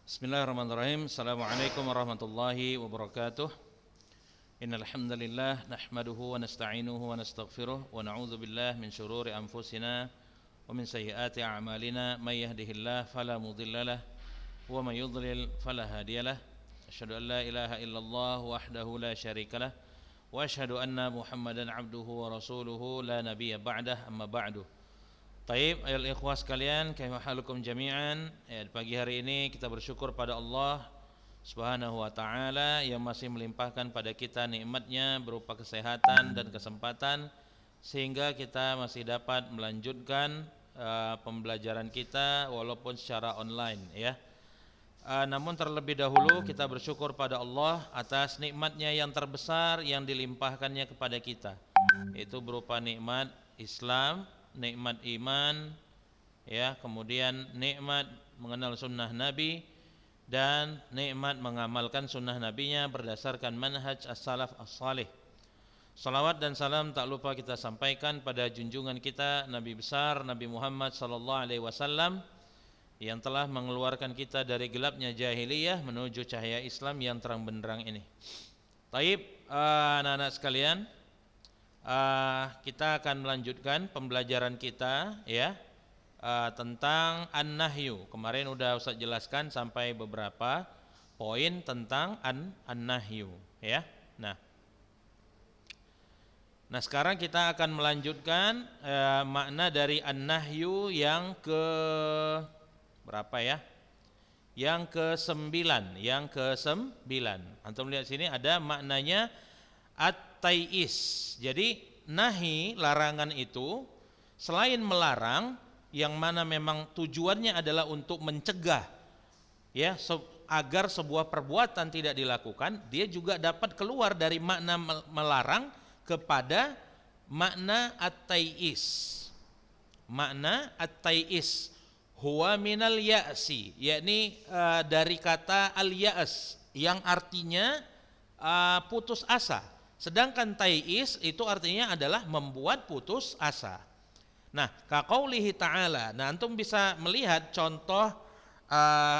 Bismillahirrahmanirrahim. Assalamualaikum warahmatullahi wabarakatuh. Innal hamdalillah nahmaduhu wa nasta'inuhu wa nastaghfiruh wa na'udzu billahi min shururi anfusina wa min sayyiati a'malina may yahdihillahu fala mudhillalah wa may yudlil fala hadiyalah. Asyhadu an la ilaha illallah wahdahu la syarikalah wa asyhadu anna Muhammadan abduhu wa rasuluhu la nabiyya ba'dah, amma ba'du. Taib, ayol ikhwah sekalian, kaifa halukum jami'an. Di pagi hari ini kita bersyukur pada Allah Subhanahu wa taala yang masih melimpahkan pada kita nikmatnya berupa kesehatan dan kesempatan sehingga kita masih dapat melanjutkan pembelajaran kita walaupun secara online ya. Namun terlebih dahulu kita bersyukur pada Allah atas nikmatnya yang terbesar yang dilimpahkannya kepada kita, yaitu berupa nikmat Islam, nikmat iman, ya, kemudian nikmat mengenal sunnah Nabi dan nikmat mengamalkan sunnah Nabinya berdasarkan manhaj as-salaf as-salih. Salawat dan salam tak lupa kita sampaikan pada junjungan kita Nabi besar Nabi Muhammad sallallahu alaihi wasallam yang telah mengeluarkan kita dari gelapnya jahiliyah menuju cahaya Islam yang terang benderang ini. Taib, anak-anak sekalian, kita akan melanjutkan pembelajaran kita ya tentang an-nahyu. Kemarin udah Ustaz jelaskan sampai beberapa poin tentang an-nahyu ya. Nah sekarang kita akan melanjutkan makna dari an-nahyu yang ke berapa ya? Yang ke-9, Antum lihat sini ada maknanya at-tai'is. Jadi nahi, larangan itu selain melarang yang mana memang tujuannya adalah untuk mencegah ya agar sebuah perbuatan tidak dilakukan, dia juga dapat keluar dari makna melarang kepada makna at-tai'is. Makna at-tai'is huwa minal ya'si, yakni dari kata al-ya's yang artinya putus asa. Sedangkan tai'is itu artinya adalah membuat putus asa. Nah, kaqaulihi ta'ala. Nah, antum bisa melihat contoh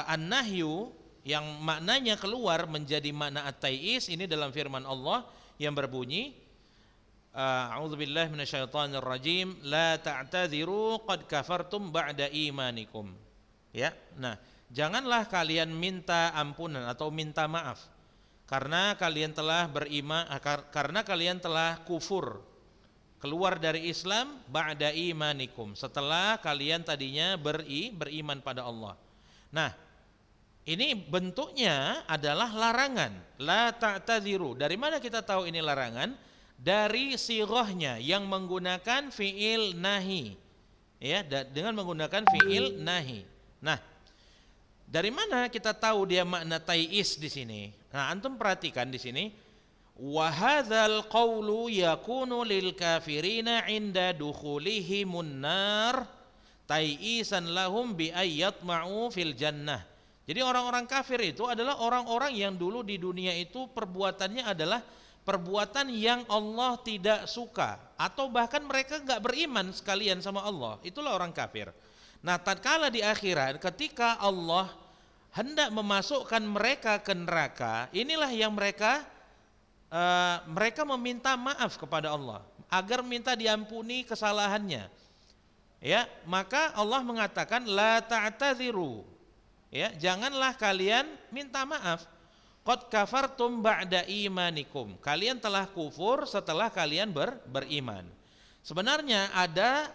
an-nahyu yang maknanya keluar menjadi makna at-tai'is ini dalam firman Allah yang berbunyi a'udzubillahi minasyaitonir rajim, la ta'tadziru qad kafartum ba'da imanikum. Ya. Nah, janganlah kalian minta ampunan atau minta maaf karena kalian telah beriman, karena kalian telah kufur, keluar dari Islam ba'da imanikum, setelah kalian tadinya beriman pada Allah. Nah, ini bentuknya adalah larangan. La ta'tadziru. Dari mana kita tahu ini larangan? Dari sighahnya yang menggunakan fi'il nahi. Ya, dengan menggunakan fi'il nahi. Nah, dari mana kita tahu dia makna tai'is di sini? Nah, antum perhatikan di sini. Wa hadzal qawlu yakunu lil kafirina 'inda dukhulihimun nar tai'isan lahum bi ayyatma'u fil jannah. Jadi orang-orang kafir itu adalah orang-orang yang dulu di dunia itu perbuatannya adalah perbuatan yang Allah tidak suka, atau bahkan mereka enggak beriman sekalian sama Allah. Itulah orang kafir. Nah, tatkala di akhirat ketika Allah hendak memasukkan mereka ke neraka, inilah yang mereka meminta maaf kepada Allah agar minta diampuni kesalahannya. Ya, maka Allah mengatakan la ta'tadziru. Ya, janganlah kalian minta maaf. Qad kafartum ba'da imanikum. Kalian telah kufur setelah kalian beriman. Sebenarnya ada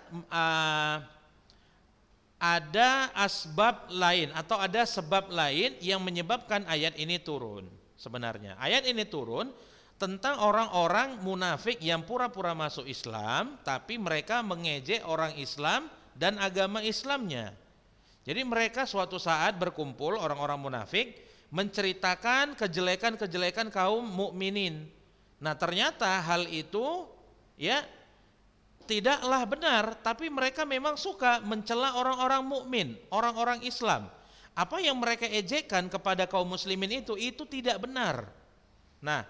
asbab lain atau ada sebab lain yang menyebabkan ayat ini turun. Sebenarnya ayat ini turun tentang orang-orang munafik yang pura-pura masuk Islam tapi mereka mengejek orang Islam dan agama Islamnya. Jadi mereka suatu saat berkumpul orang-orang munafik menceritakan kejelekan-kejelekan kaum mukminin. Nah, ternyata hal itu ya tidaklah benar, tapi mereka memang suka mencela orang-orang mukmin, orang-orang Islam. Apa yang mereka ejekkan kepada kaum muslimin itu tidak benar. Nah,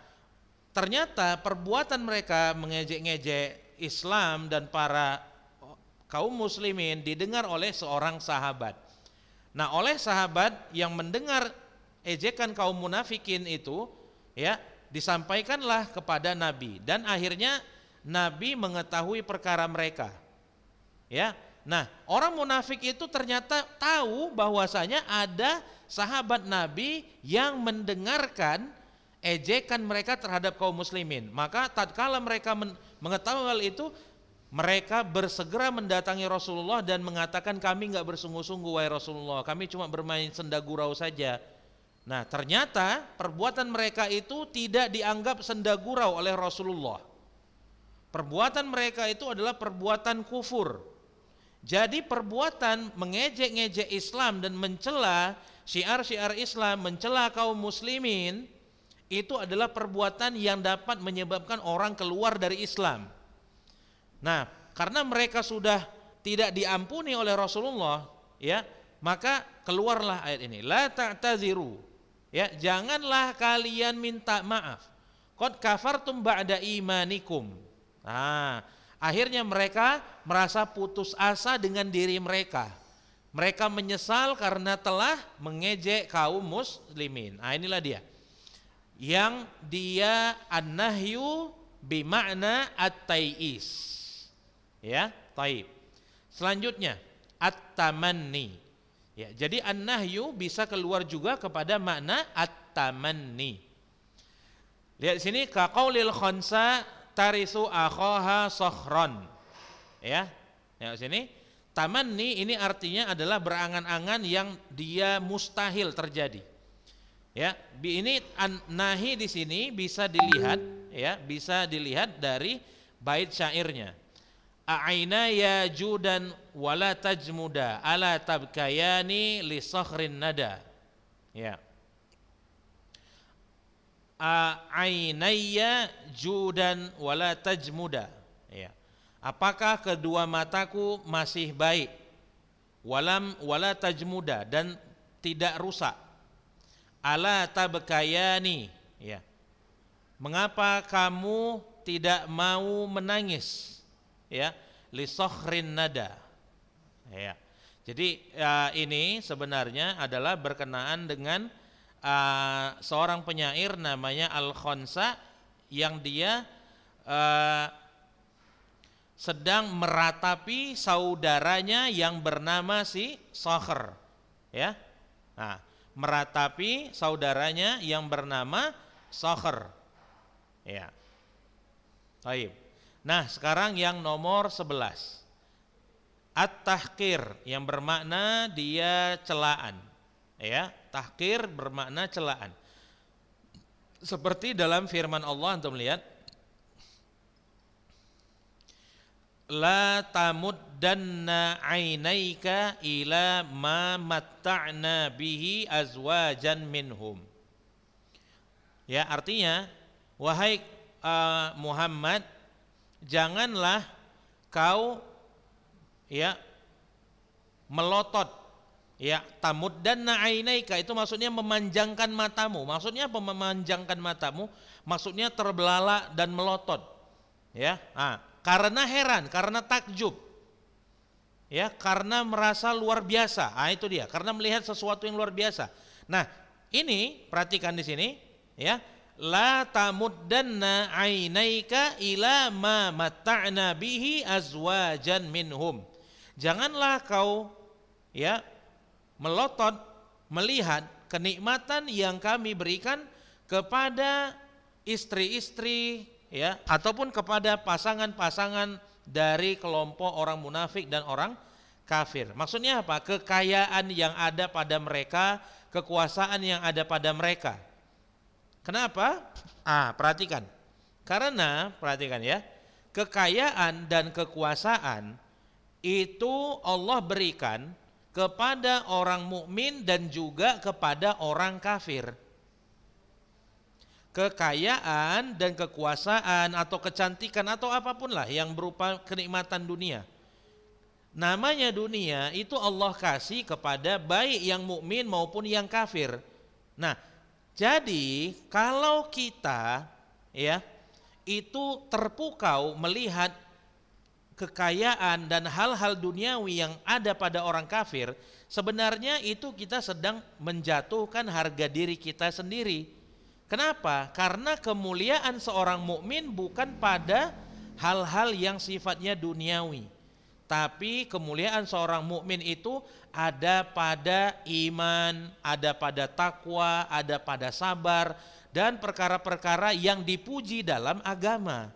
ternyata perbuatan mereka mengejek-ngejek Islam dan para kaum muslimin didengar oleh seorang sahabat. Nah, oleh sahabat yang mendengar ejekan kaum munafikin itu, ya, disampaikanlah kepada Nabi dan akhirnya Nabi mengetahui perkara mereka. Ya. Nah, orang munafik itu ternyata tahu bahwasanya ada sahabat Nabi yang mendengarkan ejekan mereka terhadap kaum muslimin. Maka tatkala mereka mengetahui hal itu, mereka bersegera mendatangi Rasulullah dan mengatakan, kami enggak bersungguh-sungguh wahai Rasulullah, kami cuma bermain senda gurau saja. Nah, ternyata perbuatan mereka itu tidak dianggap senda gurau oleh Rasulullah. Perbuatan mereka itu adalah perbuatan kufur. Jadi perbuatan mengejek-ngejek Islam dan mencela syiar-syiar Islam, mencela kaum muslimin, itu adalah perbuatan yang dapat menyebabkan orang keluar dari Islam. Nah, karena mereka sudah tidak diampuni oleh Rasulullah, ya, maka keluarlah ayat ini. La ta'tadziru. Ya, janganlah kalian minta maaf. Qad kafartum ba'da imanikum. Nah, akhirnya mereka merasa putus asa dengan diri mereka. Mereka menyesal karena telah mengejek kaum muslimin. Nah, inilah dia. Yang dia an-nahyu bima'na at-tai'is. Ya, taib. Selanjutnya at-tamanni. Ya, jadi an-nahyu bisa keluar juga kepada makna at-tamanni. Lihat sini, ka qaulil khansa tarisu akhaha sakhran. Ya. Ya, sini tamanni ini artinya adalah berangan-angan yang dia mustahil terjadi. Ya, ini an-nahi di sini bisa dilihat, ya, bisa dilihat dari bait syairnya. A'aina ya judan wala tajmuda ala tabkayani li sakhrin nada. Ya. A'ainaya judan wala tajmuda. Ya. Apakah kedua mataku masih baik? Wala tajmuda, dan tidak rusak. Ala tabkayani. Ya. Mengapa kamu tidak mau menangis? Ya, li sakhrin nada. Ya. Jadi ini sebenarnya adalah berkenaan dengan seorang penyair namanya Al-Khansa yang dia sedang meratapi saudaranya yang bernama si Sakhr. Ya. Nah, meratapi saudaranya yang bernama Sakhr. Ya. Baik. Nah, sekarang yang nomor 11. At-tahqir yang bermakna dia celaan. Ya, tahqir bermakna celaan. Seperti dalam firman Allah, antum lihat, la tamuddanna ainaika ila ma matta'na bihi azwajan minhum. Ya, artinya wahai Muhammad, janganlah kau, ya, melotot, ya, tamuddanna ainaika itu maksudnya memanjangkan matamu. Maksudnya apa memanjangkan matamu? Maksudnya terbelalak dan melotot. Ya, karena heran, karena takjub. Ya, karena merasa luar biasa. Itu dia, karena melihat sesuatu yang luar biasa. Nah, ini perhatikan di sini, ya. La tamuddanna ainaika ila ma matta'na bihi azwajan minhum. Janganlah kau, ya, melotot melihat kenikmatan yang kami berikan kepada istri-istri, ya, ataupun kepada pasangan-pasangan dari kelompok orang munafik dan orang kafir. Maksudnya apa? Kekayaan yang ada pada mereka, kekuasaan yang ada pada mereka. Kenapa? Perhatikan. Karena perhatikan, ya, kekayaan dan kekuasaan itu Allah berikan kepada orang mukmin dan juga kepada orang kafir. Kekayaan dan kekuasaan atau kecantikan atau apapun lah yang berupa kenikmatan dunia. Namanya dunia itu Allah kasih kepada baik yang mukmin maupun yang kafir. Nah, jadi kalau kita, ya, itu terpukau melihat kekayaan dan hal-hal duniawi yang ada pada orang kafir, sebenarnya itu kita sedang menjatuhkan harga diri kita sendiri. Kenapa? Karena kemuliaan seorang mukmin bukan pada hal-hal yang sifatnya duniawi, tapi kemuliaan seorang mukmin itu ada pada iman, ada pada takwa, ada pada sabar dan perkara-perkara yang dipuji dalam agama.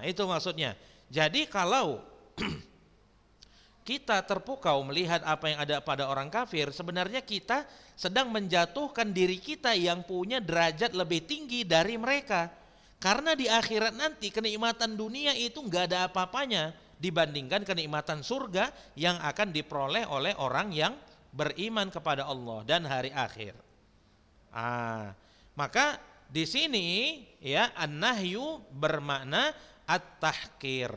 Itu maksudnya. Jadi kalau kita terpukau melihat apa yang ada pada orang kafir, sebenarnya kita sedang menjatuhkan diri kita yang punya derajat lebih tinggi dari mereka. Karena di akhirat nanti kenikmatan dunia itu nggak ada apa-apanya dibandingkan kenikmatan surga yang akan diperoleh oleh orang yang beriman kepada Allah dan hari akhir. Maka di sini ya an-nahyu bermakna at-tahqir.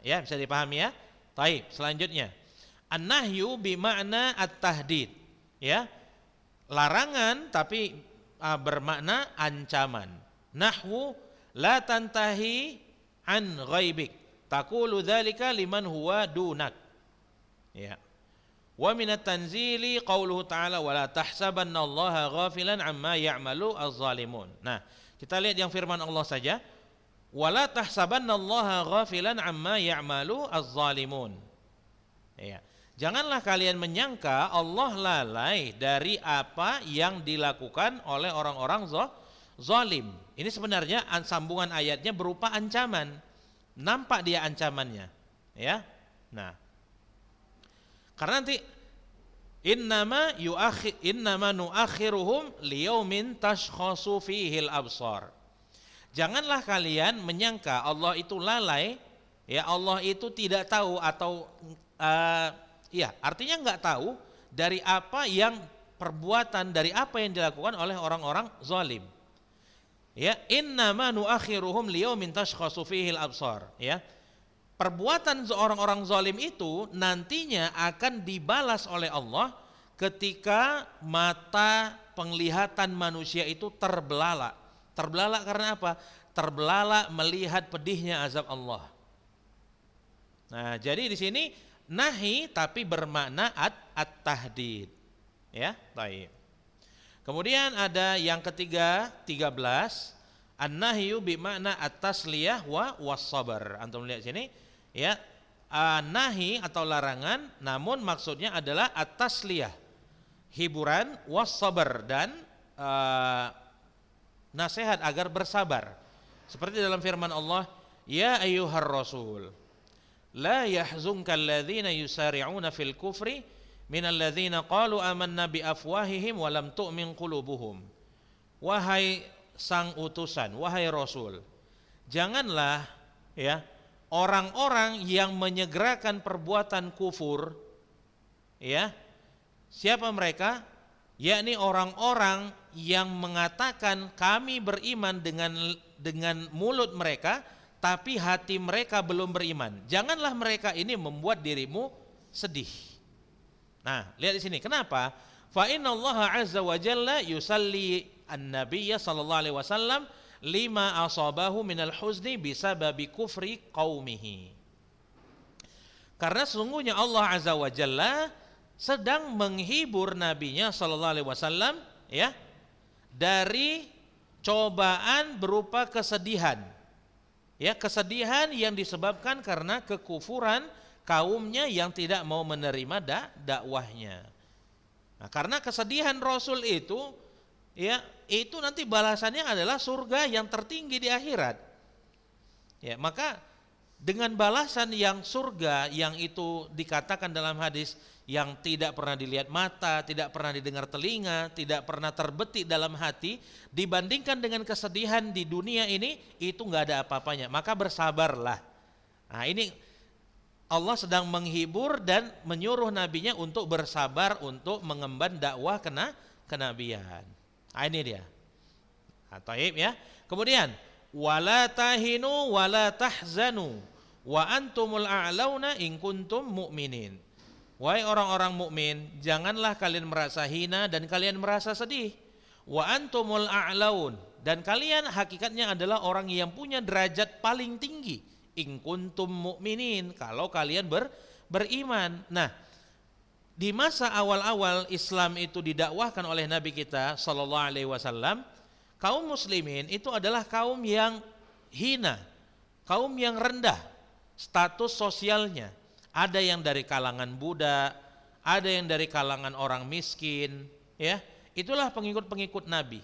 Ya bisa dipahami ya. Taib, selanjutnya. An-nahyu bermakna at-tahdid, ya. Larangan tapi bermakna ancaman. Nahwu la tantahi an ghaibik. Taqulu dzalika liman huwa dunak. Ya. Wa minat tanzili qauluhu ta'ala wa la tahsabannallaha ghafilan amma ya'malu az-zalimun. Nah, kita lihat yang firman Allah saja. Wa la tahsabannallaha ghafilan amma ya'malu az-zalimun. Ya. Janganlah kalian menyangka Allah lalai dari apa yang dilakukan oleh orang-orang zalim. Ini sebenarnya sambungan ayatnya berupa ancaman. Nampak dia ancamannya, ya. Nah, karena nanti innama nuakhiruhum liyaumin tashkhasu fihil absar. Janganlah kalian menyangka Allah itu lalai, ya, Allah itu tidak tahu atau artinya enggak tahu dari apa yang perbuatan, dari apa yang dilakukan oleh orang-orang zalim. Ya, innama nuakhiruhum liyaumin tashkhasu fihil absar, ya. Perbuatan orang-orang zalim itu nantinya akan dibalas oleh Allah ketika mata penglihatan manusia itu terbelalak. Terbelalak karena apa? Terbelalak melihat pedihnya azab Allah. Nah, jadi di sini nahi tapi bermakna at-tahdid. Ya, baik. Kemudian ada yang ketiga, 13, an-nahyu bimakna at-tasliyah wa was-sabar. Antum lihat sini, ya. Nahi atau larangan, namun maksudnya adalah at-tasliyah, hiburan, was-sabar, dan nasihat agar bersabar. Seperti dalam firman Allah, ya ayyuhar rasul la yahzunka alladhina yusari'una fil kufri minal ladzina qalu amanna bi afwahihim wa lam tu'min qulubuhum. Wahai sang utusan, wahai rasul, janganlah, ya, orang-orang yang menyegerakan perbuatan kufur, ya. Siapa mereka? Yakni orang-orang yang mengatakan kami beriman dengan mulut mereka, tapi hati mereka belum beriman. Janganlah mereka ini membuat dirimu sedih. Nah, lihat di sini. Kenapa? Fa innallaha azza wa jalla yusalli an-nabiyya sallallahu alaihi wasallam lima asabahu minal huzni bisababi kufri qaumihi. Karena sesungguhnya Allah azza wa jalla sedang menghibur nabinya sallallahu alaihi wasallam, ya, dari cobaan berupa kesedihan. Ya, kesedihan yang disebabkan karena kekufuran kaumnya yang tidak mau menerima dakwahnya. Nah, karena kesedihan Rasul itu, ya, itu nanti balasannya adalah surga yang tertinggi di akhirat. Ya, maka dengan balasan yang surga yang itu dikatakan dalam hadis yang tidak pernah dilihat mata, tidak pernah didengar telinga, tidak pernah terbetik dalam hati, dibandingkan dengan kesedihan di dunia ini, itu nggak ada apa-apanya. Maka bersabarlah. Nah, ini Allah sedang menghibur dan menyuruh nabinya untuk bersabar untuk mengemban dakwah kenabian. Nah, ini dia. Nah, taib, ya. Kemudian wala tahinu wala tahzanu wa antumul a'launa in kuntum mu'minin. Wahai orang-orang mukmin, janganlah kalian merasa hina dan kalian merasa sedih. Wa antumul a'laun, dan kalian hakikatnya adalah orang yang punya derajat paling tinggi. In kuntum mu'minin, kalau kalian beriman. Nah, di masa awal-awal Islam itu didakwahkan oleh Nabi kita sallallahu alaihi wasallam, kaum muslimin itu adalah kaum yang hina, kaum yang rendah status sosialnya. Ada yang dari kalangan budak, ada yang dari kalangan orang miskin, ya. Itulah pengikut-pengikut Nabi.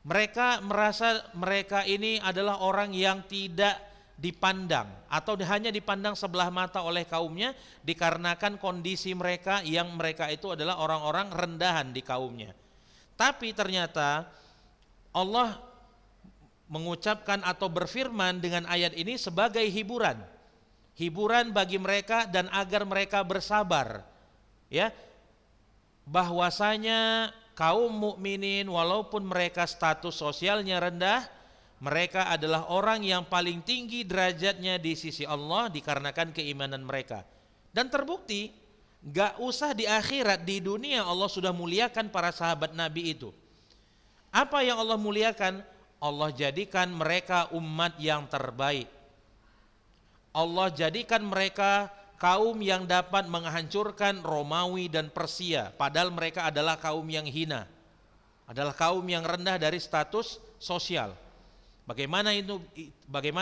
Mereka merasa mereka ini adalah orang yang tidak dipandang atau hanya dipandang sebelah mata oleh kaumnya dikarenakan kondisi mereka yang mereka itu adalah orang-orang rendahan di kaumnya. Tapi ternyata Allah mengucapkan atau berfirman dengan ayat ini sebagai hiburan bagi mereka dan agar mereka bersabar, ya, bahwasanya kaum mukminin walaupun mereka status sosialnya rendah, mereka adalah orang yang paling tinggi derajatnya di sisi Allah dikarenakan keimanan mereka. Dan terbukti, gak usah di akhirat, di dunia Allah sudah muliakan para sahabat Nabi itu. Apa yang Allah muliakan? Allah jadikan mereka umat yang terbaik. Allah jadikan mereka kaum yang dapat menghancurkan Romawi dan Persia, padahal mereka adalah kaum yang hina, adalah kaum yang rendah dari status sosial. Bagaimana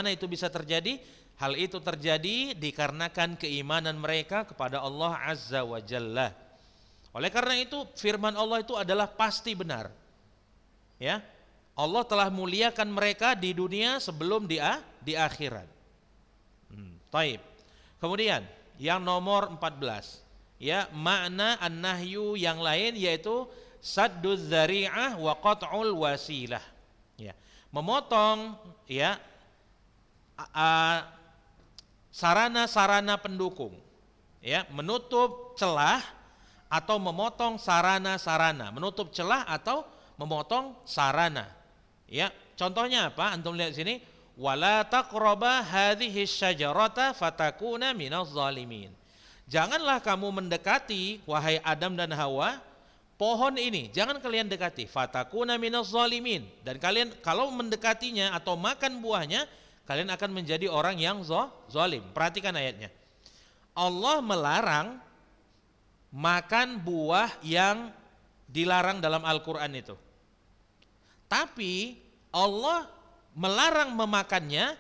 itu bisa terjadi? Hal itu terjadi dikarenakan keimanan mereka kepada Allah Azza wa Jalla. Oleh karena itu firman Allah itu adalah pasti benar. Ya, Allah telah muliakan mereka di dunia sebelum di akhirat. Taib. Kemudian yang nomor 14, ya, makna an-nahyu yang lain yaitu sadduz dzari'ah wa qat'ul wasilah. Ya, memotong, ya, sarana-sarana pendukung, ya, menutup celah atau memotong sarana-sarana, menutup celah atau memotong sarana. Ya, contohnya apa? Antum lihat sini, wala taqraba hadhihi syajarata fatakuna minaz zalimin. Janganlah kamu mendekati, wahai Adam dan Hawa, pohon ini, jangan kalian dekati, fatakuna minaz zalimin, dan kalian kalau mendekatinya atau makan buahnya, kalian akan menjadi orang yang zalim. Perhatikan ayatnya. Allah melarang makan buah yang dilarang dalam Al-Qur'an itu. Tapi Allah melarang memakannya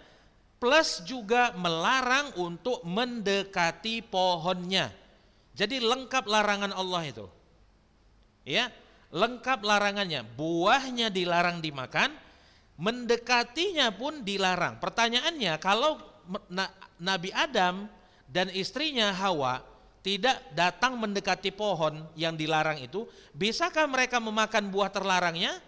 plus juga melarang untuk mendekati pohonnya. Jadi lengkap larangan Allah itu. Ya, lengkap larangannya. Buahnya dilarang dimakan, mendekatinya pun dilarang. Pertanyaannya, kalau Nabi Adam dan istrinya Hawa tidak datang mendekati pohon yang dilarang itu, bisakah mereka memakan buah terlarangnya?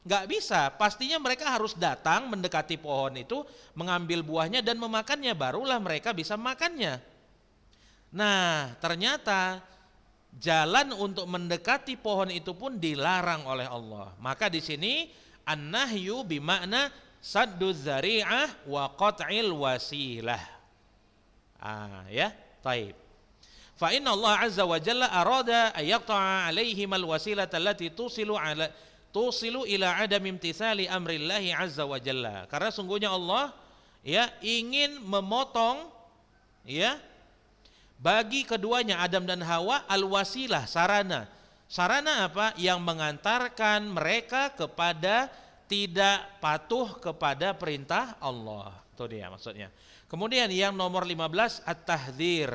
Gak bisa, pastinya mereka harus datang mendekati pohon itu, mengambil buahnya dan memakannya, barulah mereka bisa makannya. Nah, ternyata jalan untuk mendekati pohon itu pun dilarang oleh Allah. Maka di sini an-nahyu bimakna sadduz dzari'ah wa qat'il wasilah. Ya, taib. Fa inna Allah azza wa jalla arada ayaqta'a 'alaihim al-wasilata allati tusilu ila adam imtithali amrillahi azza wa jalla. Karena sungguhnya Allah, ya, ingin memotong, ya, bagi keduanya Adam dan Hawa al-wasilah, sarana. Sarana apa? Yang mengantarkan mereka kepada tidak patuh kepada perintah Allah. Itu dia maksudnya. Kemudian yang nomor 15, at-tahdzir.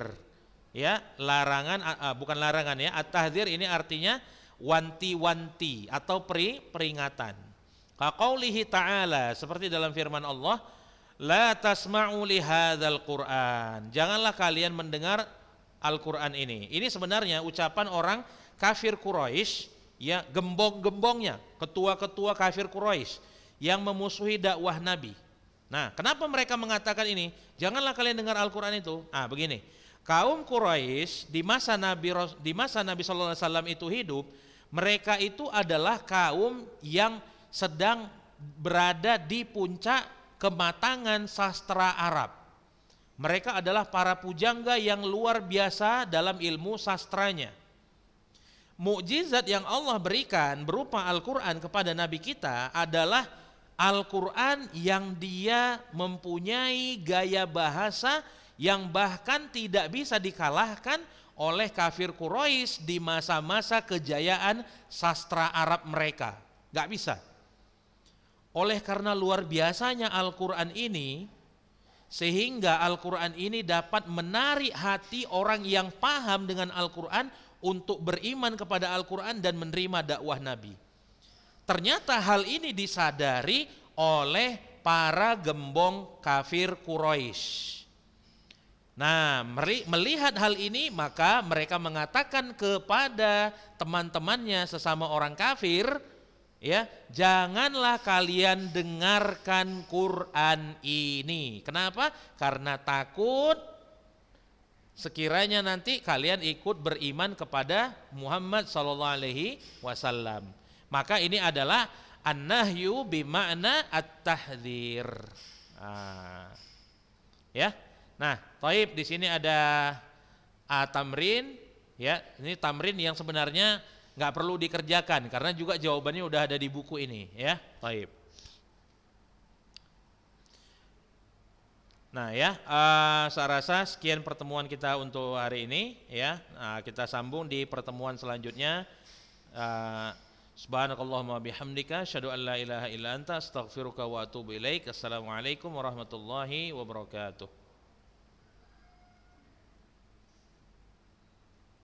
Ya, larangan, bukan larangan, ya. At-tahdzir ini artinya wanti-wanti atau peringatan. Kaqaulihi ta'ala, seperti dalam firman Allah, la tasma'u li hadzal Qur'an. Janganlah kalian mendengar Al-Qur'an ini. Ini sebenarnya ucapan orang kafir Quraisy, ya, gembong-gembongnya, ketua-ketua kafir Quraisy yang memusuhi dakwah Nabi. Nah, kenapa mereka mengatakan ini? Janganlah kalian dengar Al-Qur'an itu. Begini. Kaum Quraisy di masa Nabi sallallahu alaihi wasallam itu hidup, mereka itu adalah kaum yang sedang berada di puncak kematangan sastra Arab. Mereka adalah para pujangga yang luar biasa dalam ilmu sastranya. Mukjizat yang Allah berikan berupa Al-Quran kepada Nabi kita adalah Al-Quran yang dia mempunyai gaya bahasa yang bahkan tidak bisa dikalahkan oleh kafir Quraisy di masa-masa kejayaan sastra Arab mereka. Gak bisa. Oleh karena luar biasanya Al-Quran ini, sehingga Al-Quran ini dapat menarik hati orang yang paham dengan Al-Quran untuk beriman kepada Al-Quran dan menerima dakwah Nabi. Ternyata hal ini disadari oleh para gembong kafir Quraisy. Nah, melihat hal ini maka mereka mengatakan kepada teman-temannya sesama orang kafir, ya, janganlah kalian dengarkan Quran ini. Kenapa? Karena takut sekiranya nanti kalian ikut beriman kepada Muhammad sallallahu alaihi wasallam. Maka ini adalah an-nahyu bima'na at-tahdzir. Ya. Nah, taib di sini ada tamrin, ya. Ini tamrin yang sebenarnya nggak perlu dikerjakan karena juga jawabannya udah ada di buku ini, ya. Taib. Nah, ya, saya rasa sekian pertemuan kita untuk hari ini, ya. Nah, kita sambung di pertemuan selanjutnya. Subhanakallahumma bihamdika asyhadu an la ilaha illa anta astaghfiruka wa atubu ilaik. Assalamualaikum warahmatullahi wabarakatuh.